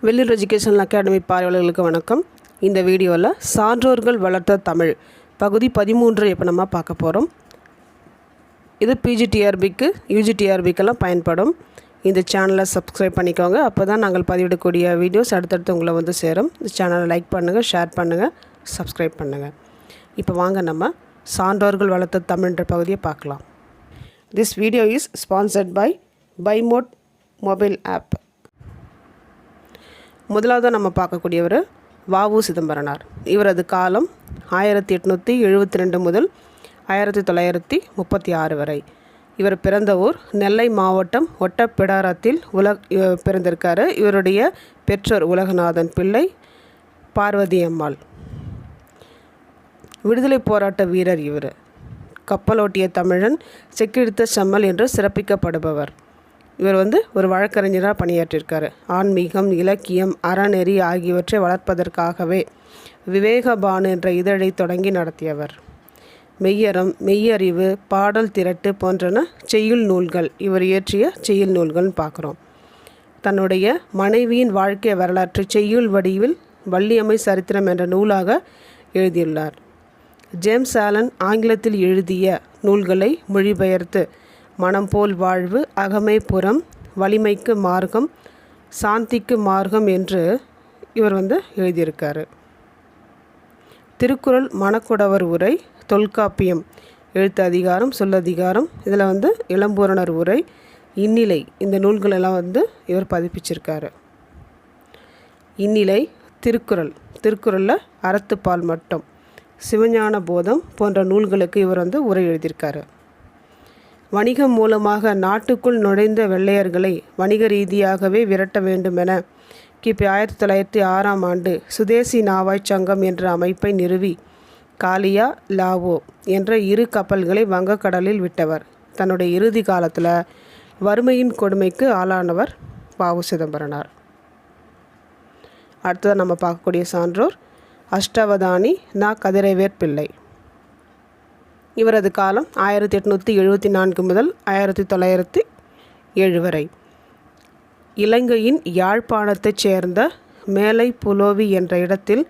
Vellur educational academy பார்வையாளர்களுக்கு வணக்கம். இந்த வீடியோவில் சான்றோர்கள் வளர்த்த தமிழ் பகுதி 13 இப்போ நம்ம பார்க்க போகிறோம். இது பிஜிடிஆர்பிக்கு யூஜிடிஆர்பிக்கெல்லாம் பயன்படும். இந்த சேனலை சப்ஸ்கிரைப் பண்ணிக்கோங்க. அப்போ தான் நாங்கள் பதிவிடக்கூடிய வீடியோஸ் அடுத்தடுத்து உங்களை வந்து சேரும். இந்த சேனலை லைக் பண்ணுங்கள், ஷேர் பண்ணுங்கள், சப்ஸ்கிரைப் பண்ணுங்கள். இப்போ வாங்க நம்ம சான்றோர்கள் வளர்த்த தமிழ்ன்ற பகுதியை பார்க்கலாம். This video is sponsored by பைமோட் மொபைல் ஆப். முதலாவது நம்ம பார்க்கக்கூடியவர் வ.உ. சிதம்பரனார். இவரது காலம் 1872 முதல் 1936 வரை. இவர் பிறந்த ஊர் நெல்லை மாவட்டம் ஒட்டப்பிடாரத்தில் பிறந்திருக்காரு. இவருடைய பெற்றோர் உலகநாதன் பிள்ளை, பார்வதி அம்மாள். விடுதலை போராட்ட வீரர் இவர். கப்பலோட்டிய தமிழன், செக்கிழுத்த செம்மல் என்று சிறப்பிக்கப்படுபவர். இவர் ஒரு வழக்கறிஞராக பணியாற்றியிருக்காரு. ஆன்மீகம், இலக்கியம், அறநெறி ஆகியவற்றை வளர்ப்பதற்காகவே விவேகபானு என்ற இதழை தொடங்கி நடத்தியவர். மெய்யறம், மெய்யறிவு, பாடல் திரட்டு போன்றன செய்யுள் நூல்கள் இவர் இயற்றிய செய்யுள் நூல்கள்னு பார்க்குறோம். தன்னுடைய மனைவியின் வாழ்க்கை வரலாற்று செய்யுள் வடிவில் வள்ளியம்மை சரித்திரம் என்ற நூலாக எழுதியுள்ளார். ஜேம்ஸ் ஆலன் ஆங்கிலத்தில் எழுதிய நூல்களை மொழிபெயர்த்து மனம் போல் வாழ்வு, அகமை புறம், வலிமைக்கு மார்க்கம், சாந்திக்கு மார்க்கம் என்று இவர் எழுதியிருக்காரு. திருக்குறள், மணக்குடவர் உரை, தொல்காப்பியம், எழுத்து அதிகாரம், சொல்லதிகாரம், இதில் இளம்பூரணர் உரை, இந்நிலை, இந்த நூல்களெல்லாம் இவர் பதிப்பிச்சிருக்காரு. இந்நிலை, திருக்குறளில் அறத்துப்பால் மட்டும், சிவஞான போதம் போன்ற நூல்களுக்கு இவர் உரை எழுதியிருக்காரு. வணிகம் மூலமாக நாட்டுக்குள் நுழைந்த வெள்ளையர்களை வணிக ரீதியாகவே விரட்ட வேண்டுமென கிபி 1906 ஆண்டு சுதேசி நாவாய் சங்கம் என்ற அமைப்பை நிறுவி காலியா, லாவோ என்ற 2 கப்பல்களை வங்கக்கடலில் விட்டவர். தன்னுடைய இறுதி காலத்தில் வறுமையின் கொடுமைக்கு ஆளானவர் வ.உ. சிதம்பரனார். அடுத்ததாக நம்ம பார்க்கக்கூடிய சான்றோர் அஷ்டவதானி நா. கதிரவேற் பிள்ளை. இவரது காலம் 1874 முதல் 1907 வரை. இலங்கையின் யாழ்ப்பாணத்தைச் சேர்ந்த மேலை புலோவி என்ற இடத்தில்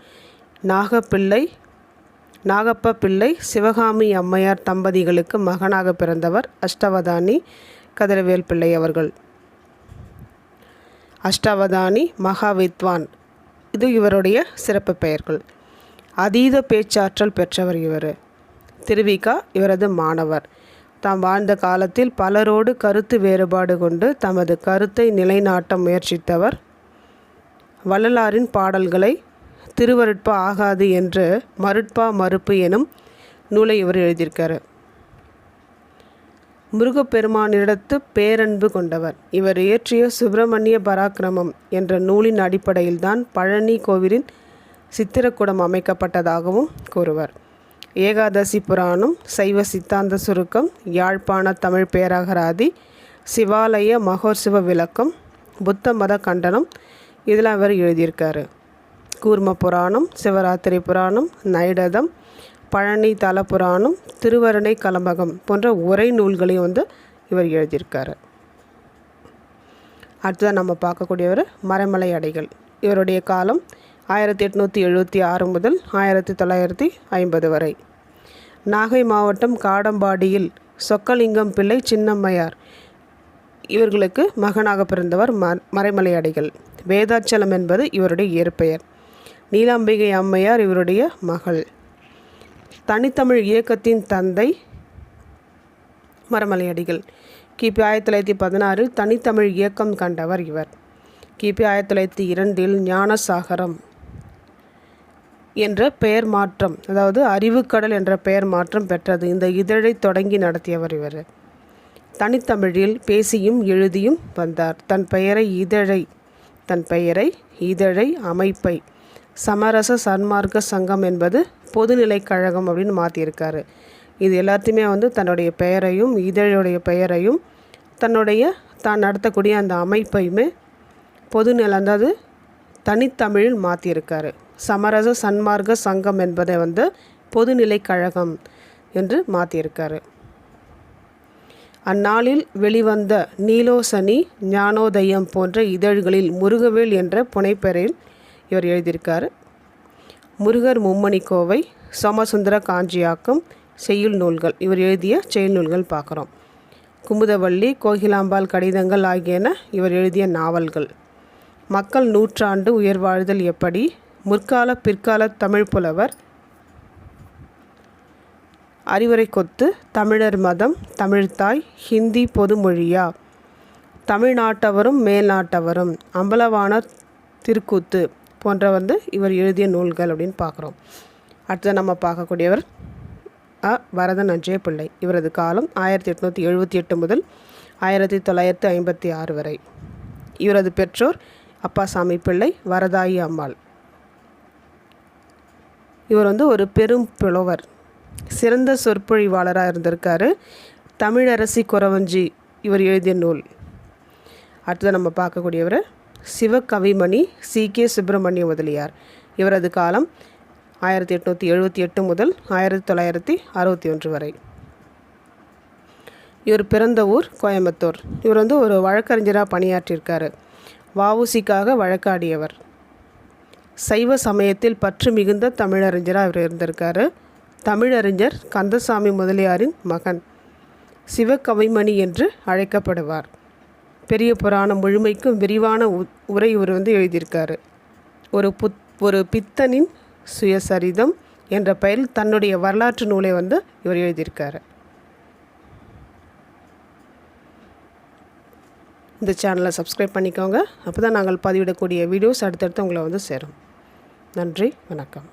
நாகப்ப பிள்ளை சிவகாமி அம்மையார் தம்பதிகளுக்கு மகனாக பிறந்தவர் அஷ்டவதானி கதிரவேல் பிள்ளை அவர்கள். அஷ்டவதானி மகாவித்வான், இது இவருடைய சிறப்பு பெயர்கள். அதீத பேச்சாற்றல் பெற்றவர் இவர். திருவிக்கா இவரது மாணவர். தாம் வாழ்ந்த காலத்தில் பலரோடு கருத்து வேறுபாடு கொண்டு தமது கருத்தை நிலைநாட்ட முயற்சித்தவர். வள்ளலாரின் பாடல்களை திருவருட்பா ஆகாது என்று மருட்பா மறுப்பு எனும் நூலை இவர் எழுதியிருக்கார். முருகப்பெருமானிடத்து பேரன்பு கொண்டவர். இவர் இயற்றிய சுப்பிரமணிய பராக்கிரமம் என்ற நூலின் அடிப்படையில்தான் பழனி கோவிலின் சித்திரக்கூடம் அமைக்கப்பட்டதாகவும் கூறுவர். ஏகாதசி புராணம், சைவ சித்தாந்த சுருக்கம், யாழ்ப்பாண தமிழ் பேரகராதி, சிவாலய மகோற்சவ விளக்கம், புத்த மத கண்டனம், இதெல்லாம் அவர் எழுதியிருக்காரு. கூர்ம புராணம், சிவராத்திரி புராணம், நைடதம், பழனி தல புராணம், திருவருணை கலம்பகம் போன்ற உரை நூல்களையும் இவர் எழுதியிருக்காரு. அடுத்ததாக நம்ம பார்க்கக்கூடியவர் மறைமலை அடிகள். இவருடைய காலம் 1876 முதல் 1950 வரை. நாகை மாவட்டம் காடம்பாடியில் சொக்கலிங்கம் பிள்ளை சின்னம்மையார் இவர்களுக்கு மகனாக பிறந்தவர் மறைமலை அடிகள். வேதாச்சலம் என்பது இவருடைய இயற்பெயர். நீலாம்பிகை அம்மையார் இவருடைய மகள். தனித்தமிழ் இயக்கத்தின் தந்தை மறைமலை அடிகள். கிபி 1916 தனித்தமிழ் இயக்கம் கண்டவர் இவர். கிபி 1902 ஞானசாகரம் என்ற பெயர் மாற்றம், அதாவது அறிவுக்கடல் என்ற பெயர் மாற்றம் பெற்றது. இந்த இதழை தொடங்கி நடத்தியவர் இவர். தனித்தமிழில் பேசியும் எழுதியும் வந்தார். தன் பெயரை இதழை அமைப்பை சமரச சன்மார்க்க சங்கம் என்பது பொதுநிலை கழகம் அப்படின்னு மாற்றியிருக்காரு. இது எல்லாத்தையுமே தன்னுடைய பெயரையும் இதழுடைய பெயரையும் தான் நடத்தக்கூடிய அந்த அமைப்பையுமே பொதுநிலை, அதாவது தனித்தமிழில் மாற்றியிருக்காரு. சமரச சன்மார்க்க சங்கம் என்பதை பொதுநிலை கழகம் என்று மாற்றியிருக்காரு. அந்நாளில் வெளிவந்த நீலோசனி, ஞானோதயம் போன்ற இதழ்களில் முருகவேல் என்ற புனைப்பெயரில் இவர் எழுதியிருக்கார். முருகர் மும்மணி கோவை, சோமசுந்தர காஞ்சியாக்கம், செய்யுள் நூல்கள், இவர் எழுதிய செயல் நூல்கள் பார்க்குறோம். குமுதவள்ளி, கோகிலாம்பாள் கடிதங்கள் ஆகியன இவர் எழுதிய நாவல்கள். மக்கள் நூற்றாண்டு, உயர்வாழ்தல் எப்படி, முற்கால பிற்கால தமிழ் புலவர், அறிவுரை கொத்து, தமிழர் மதம், தமிழ்த்தாய், ஹிந்தி பொதுமொழியா, தமிழ்நாட்டவரும் மேல்நாட்டவரும், அம்பலவாணர் திருக்கூத்து போன்ற இவர் எழுதிய நூல்கள் அப்படின்னு பார்க்குறோம். அடுத்தது நம்ம பார்க்கக்கூடியவர் வரதன் அஞ்சே பிள்ளை. இவரது காலம் 1878 முதல் 1956 வரை. இவரது பெற்றோர் அப்பாசாமி பிள்ளை, வரதாயி அம்மாள். இவர் ஒரு பெரும் புலவர், சிறந்த சொற்பொழிவாளராக இருந்திருக்காரு. தமிழரசி குறவஞ்சி இவர் எழுதிய நூல். அடுத்தது நம்ம பார்க்கக்கூடியவர் சிவகவிமணி சி.கே. சுப்பிரமணிய முதலியார். இவரது காலம் 1878 முதல் 1961 வரை. இவர் பிறந்த ஊர் கோயம்புத்தூர். இவர் ஒரு வழக்கறிஞராக பணியாற்றியிருக்காரு. வஉசிக்காக வழக்காடியவர். சைவ சமயத்தில் பற்று மிகுந்த தமிழறிஞராக இவர் இருந்திருக்காரு. தமிழறிஞர் கந்தசாமி முதலியாரின் மகன். சிவகவிமணி என்று அழைக்கப்படுவார். பெரிய புராணம் முழுமைக்கும் விரிவான உரை இவர் எழுதியிருக்காரு. ஒரு பித்தனின் சுயசரிதம் என்ற பெயரில் தன்னுடைய வரலாற்று நூலை இவர் எழுதியிருக்காரு. இந்த சேனலை சப்ஸ்கிரைப் பண்ணிக்கோங்க. அப்போ தான் நாங்கள் பதிவிடக்கூடிய வீடியோஸ் அடுத்தடுத்து உங்களை சேரும். நன்றி, வணக்கம்.